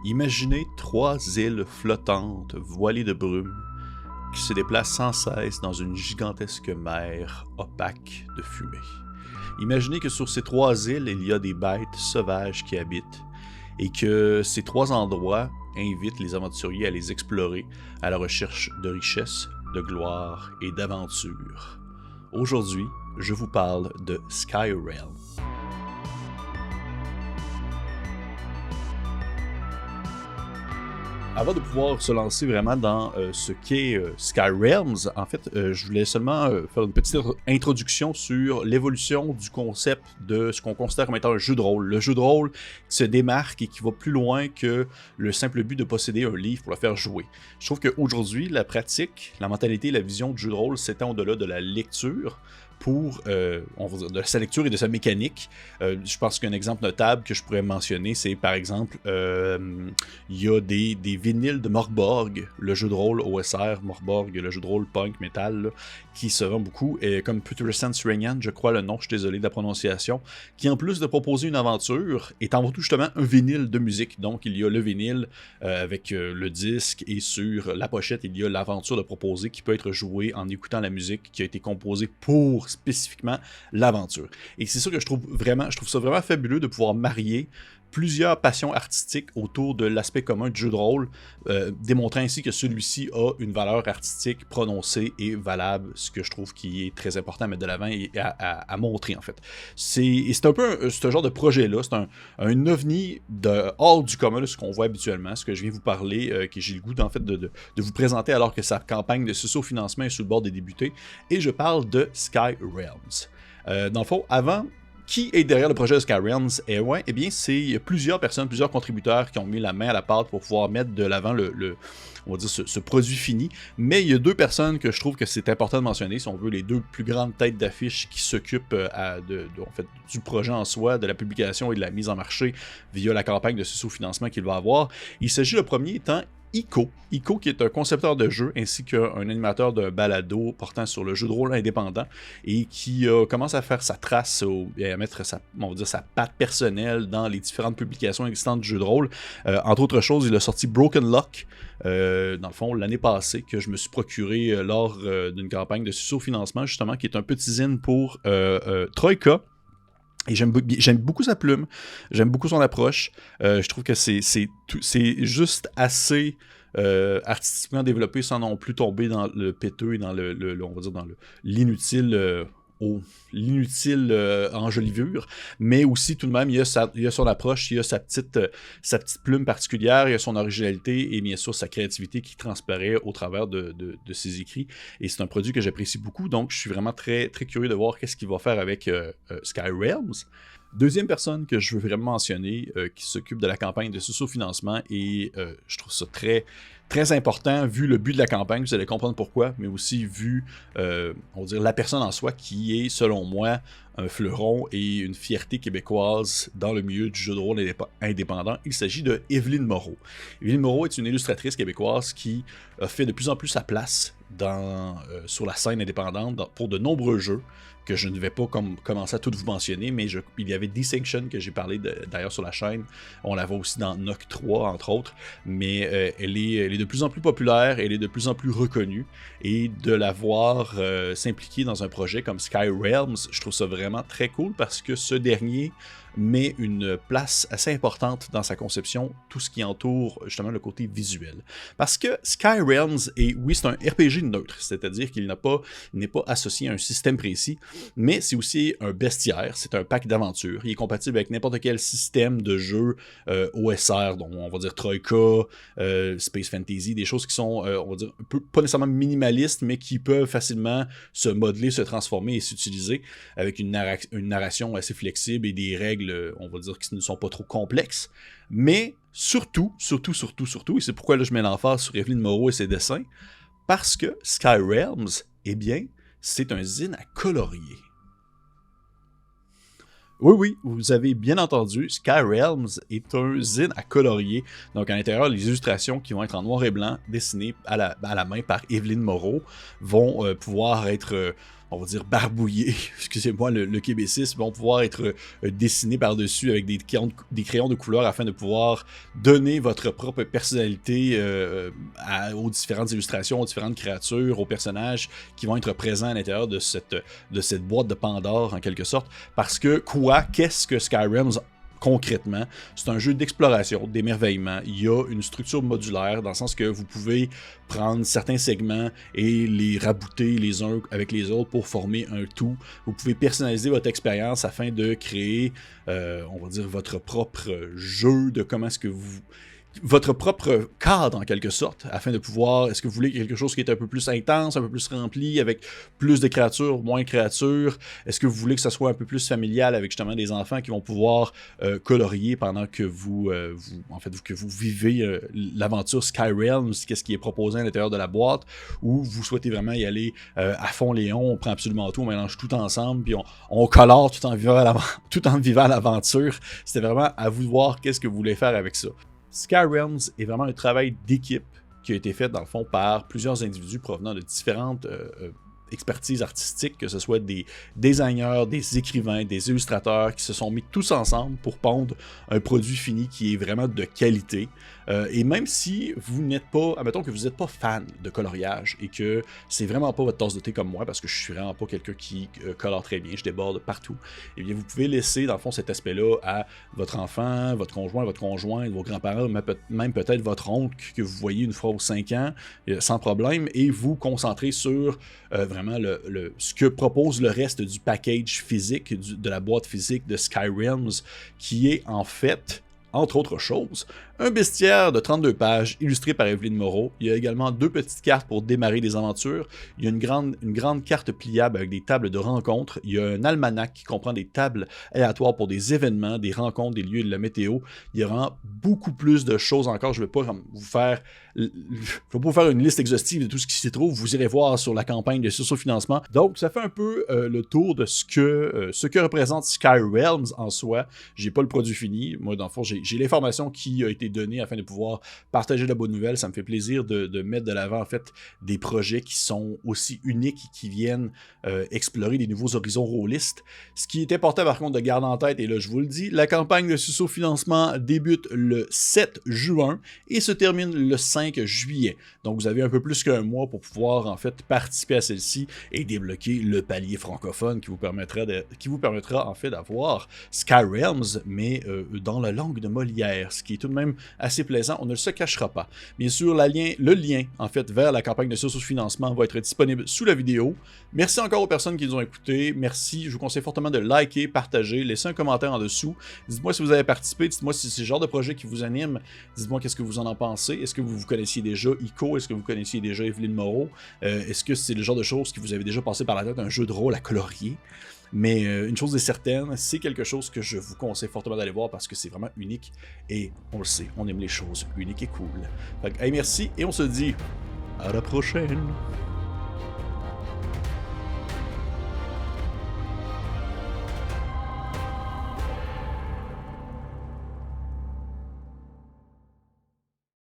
Imaginez 3 îles flottantes voilées de brume qui se déplacent sans cesse dans une gigantesque mer opaque de fumée. Imaginez que sur ces 3 îles, il y a des bêtes sauvages qui habitent et que ces 3 endroits invitent les aventuriers à les explorer à la recherche de richesses, de gloire et d'aventure. Aujourd'hui, je vous parle de Skyrealm. Avant de pouvoir se lancer vraiment dans ce qu'est Skyrealms, en fait, je voulais seulement faire une petite introduction sur l'évolution du concept de ce qu'on considère comme étant un jeu de rôle. Le jeu de rôle qui se démarque et qui va plus loin que le simple but de posséder un livre pour le faire jouer. Je trouve qu'aujourd'hui, la pratique, la mentalité, la vision du jeu de rôle s'étend au-delà de la lecture pour, on va dire, de sa lecture et de sa mécanique. Je pense qu'un exemple notable que je pourrais mentionner, c'est par exemple, il y a des vinyles de Morborg, le jeu de rôle OSR, Morborg, le jeu de rôle punk, metal, là, qui se vend beaucoup, et comme Putrescent Reignan, je crois le nom, je suis désolé de la prononciation, qui en plus de proposer une aventure, est avant tout justement un vinyle de musique. Donc il y a le vinyle avec le disque, et sur la pochette, il y a l'aventure de proposer qui peut être jouée en écoutant la musique qui a été composée pour spécifiquement l'aventure. Et c'est ça que je trouve ça vraiment fabuleux de pouvoir marier plusieurs passions artistiques autour de l'aspect commun du jeu de rôle, démontrant ainsi que celui-ci a une valeur artistique prononcée et valable, ce que je trouve qui est très important à mettre de l'avant et à montrer en fait. C'est un peu ce genre de projet-là, c'est un ovni hors du commun de ce qu'on voit habituellement, ce que je viens vous parler, que j'ai le goût en fait de vous présenter alors que sa campagne de socio-financement est sur le bord des débutés, et je parle de Skyrealms. Dans le fond, avant, qui est derrière le projet de Skyrealms? Eh bien, c'est plusieurs personnes, plusieurs contributeurs qui ont mis la main à la pâte pour pouvoir mettre de l'avant on va dire ce produit fini. Mais il y a 2 personnes que je trouve que c'est important de mentionner, si on veut, les 2 plus grandes têtes d'affiche qui s'occupent en fait, du projet en soi, de la publication et de la mise en marché via la campagne de socio-financement qu'il va avoir. Il s'agit, le premier étant Ico, qui est un concepteur de jeu ainsi qu'un animateur d'un balado portant sur le jeu de rôle indépendant et qui commence à faire sa trace et à mettre sa patte personnelle dans les différentes publications existantes du jeu de rôle. Entre autres choses, il a sorti Broken Luck, dans le fond, l'année passée, que je me suis procuré lors d'une campagne de socio-financement, justement, qui est un petit zine pour Troika. Et j'aime beaucoup sa plume, j'aime beaucoup son approche. Je trouve que c'est juste assez artistiquement développé sans non plus tomber dans le péteux et dans on va dire dans l'inutile enjolivure, mais aussi tout de même il y a son approche, il y a sa petite plume particulière, il y a son originalité et bien sûr sa créativité qui transparaît au travers de ses écrits, et c'est un produit que j'apprécie beaucoup, donc je suis vraiment très, très curieux de voir qu'est-ce qu'il va faire avec Skyrealms. Deuxième personne que je veux vraiment mentionner qui s'occupe de la campagne de socio-financement, et je trouve ça très, très important vu le but de la campagne, vous allez comprendre pourquoi, mais aussi vu on va dire, la personne en soi qui est, selon moi, un fleuron et une fierté québécoise dans le milieu du jeu de rôle indépendant. Il s'agit de Evelyne Moreau. Evelyne Moreau est une illustratrice québécoise qui a fait de plus en plus sa place sur la scène indépendante pour de nombreux jeux que je ne vais pas commencer à tout vous mentionner, mais il y avait Distinction que j'ai parlé d'ailleurs sur la chaîne. On la voit aussi dans Noc 3, entre autres, mais elle est de plus en plus populaire, elle est de plus en plus reconnue, et de la voir s'impliquer dans un projet comme Skyrealms, je trouve ça vraiment très cool parce que ce dernier met une place assez importante dans sa conception, tout ce qui entoure justement le côté visuel. Parce que Skyrealms c'est un RPG neutre, c'est-à-dire qu'il n'est pas associé à un système précis, mais c'est aussi un bestiaire, c'est un pack d'aventures. Il est compatible avec n'importe quel système de jeu OSR, dont on va dire Troika, Space Fantasy, des choses qui sont, on va dire, pas nécessairement minimalistes, mais qui peuvent facilement se modeler, se transformer et s'utiliser avec une narration assez flexible et des règles, on va dire, qui ne sont pas trop complexes. Mais surtout, et c'est pourquoi là, je mets l'emphase sur Evelyne Moreau et ses dessins, parce que Skyrealms, eh bien, c'est un zine à colorier. Oui, vous avez bien entendu, Skyrealms est un zine à colorier. Donc à l'intérieur, les illustrations qui vont être en noir et blanc, dessinées à la main par Evelyne Moreau, vont pouvoir être on va dire, barbouillés, excusez-moi le québécisme, vont pouvoir être dessinés par-dessus avec des crayons de couleur afin de pouvoir donner votre propre personnalité aux différentes illustrations, aux différentes créatures, aux personnages qui vont être présents à l'intérieur de cette boîte de Pandore, en quelque sorte. Parce que, qu'est-ce que Skyrim's concrètement? C'est un jeu d'exploration, d'émerveillement. Il y a une structure modulaire, dans le sens que vous pouvez prendre certains segments et les rabouter les uns avec les autres pour former un tout. Vous pouvez personnaliser votre expérience afin de créer, on va dire, votre propre jeu de comment est-ce que votre propre cadre en quelque sorte, afin de pouvoir, est-ce que vous voulez quelque chose qui est un peu plus intense, un peu plus rempli, avec plus de créatures, moins de créatures, est-ce que vous voulez que ça soit un peu plus familial avec justement des enfants qui vont pouvoir colorier pendant que vous vivez l'aventure Skyrim, qu'est-ce qui est proposé à l'intérieur de la boîte, ou vous souhaitez vraiment y aller à fond Léon, on prend absolument tout, on mélange tout ensemble, puis on colore tout en vivant l'aventure. C'était vraiment à vous de voir qu'est-ce que vous voulez faire avec ça. Skyrim est vraiment un travail d'équipe qui a été fait dans le fond par plusieurs individus provenant de différentes expertises artistiques, que ce soit des designers, des écrivains, des illustrateurs qui se sont mis tous ensemble pour pondre un produit fini qui est vraiment de qualité. Et même si vous n'êtes pas, admettons que vous n'êtes pas fan de coloriage et que c'est vraiment pas votre tasse de thé comme moi, parce que je suis vraiment pas quelqu'un qui colore très bien, je déborde partout, et bien vous pouvez laisser dans le fond cet aspect-là à votre enfant, votre conjoint, vos grands-parents, même peut-être votre oncle que vous voyez une fois aux 5 ans, sans problème, et vous concentrer sur vraiment ce que propose le reste du package physique, de la boîte physique de Skyrim, qui est en fait, entre autres choses, un bestiaire de 32 pages illustré par Evelyne Moreau. Il y a également 2 petites cartes pour démarrer des aventures. Il y a une grande carte pliable avec des tables de rencontres. Il y a un almanach qui comprend des tables aléatoires pour des événements, des rencontres, des lieux et de la météo. Il y a vraiment beaucoup plus de choses encore. Je ne vais pas vous faire une liste exhaustive de tout ce qui s'y trouve. Vous irez voir sur la campagne de socio-financement. Donc, ça fait un peu le tour de ce que représente Skyrim en soi. J'ai pas le produit fini. Moi, dans le fond, j'ai l'information qui a été donnée afin de pouvoir partager la bonne nouvelle. Ça me fait plaisir de mettre de l'avant, en fait, des projets qui sont aussi uniques et qui viennent explorer des nouveaux horizons rôlistes. Ce qui est important, par contre, de garder en tête, et là, je vous le dis, la campagne de socio-financement débute le 7 juin et se termine le 5 juillet. Donc, vous avez un peu plus qu'un mois pour pouvoir, en fait, participer à celle-ci et débloquer le palier francophone qui vous permettra en fait, d'avoir Skyrim, mais dans la langue de Molière, ce qui est tout de même assez plaisant, on ne se cachera pas. Bien sûr, le lien, en fait, vers la campagne de socio-financement va être disponible sous la vidéo. Merci encore aux personnes qui nous ont écoutés. Merci, je vous conseille fortement de liker, partager, laisser un commentaire en dessous. Dites-moi si vous avez participé, dites-moi si c'est le genre de projet qui vous anime. Dites-moi qu'est-ce que vous en pensez. Est-ce que vous connaissiez déjà Ico? Est-ce que vous connaissiez déjà Evelyne Moreau? Est-ce que c'est le genre de choses qui vous avez déjà passé par la tête, un jeu de rôle à colorier? Mais une chose est certaine, c'est quelque chose que je vous conseille fortement d'aller voir parce que c'est vraiment unique et on le sait, on aime les choses uniques et cool. Fait que, hey, merci et on se dit à la prochaine!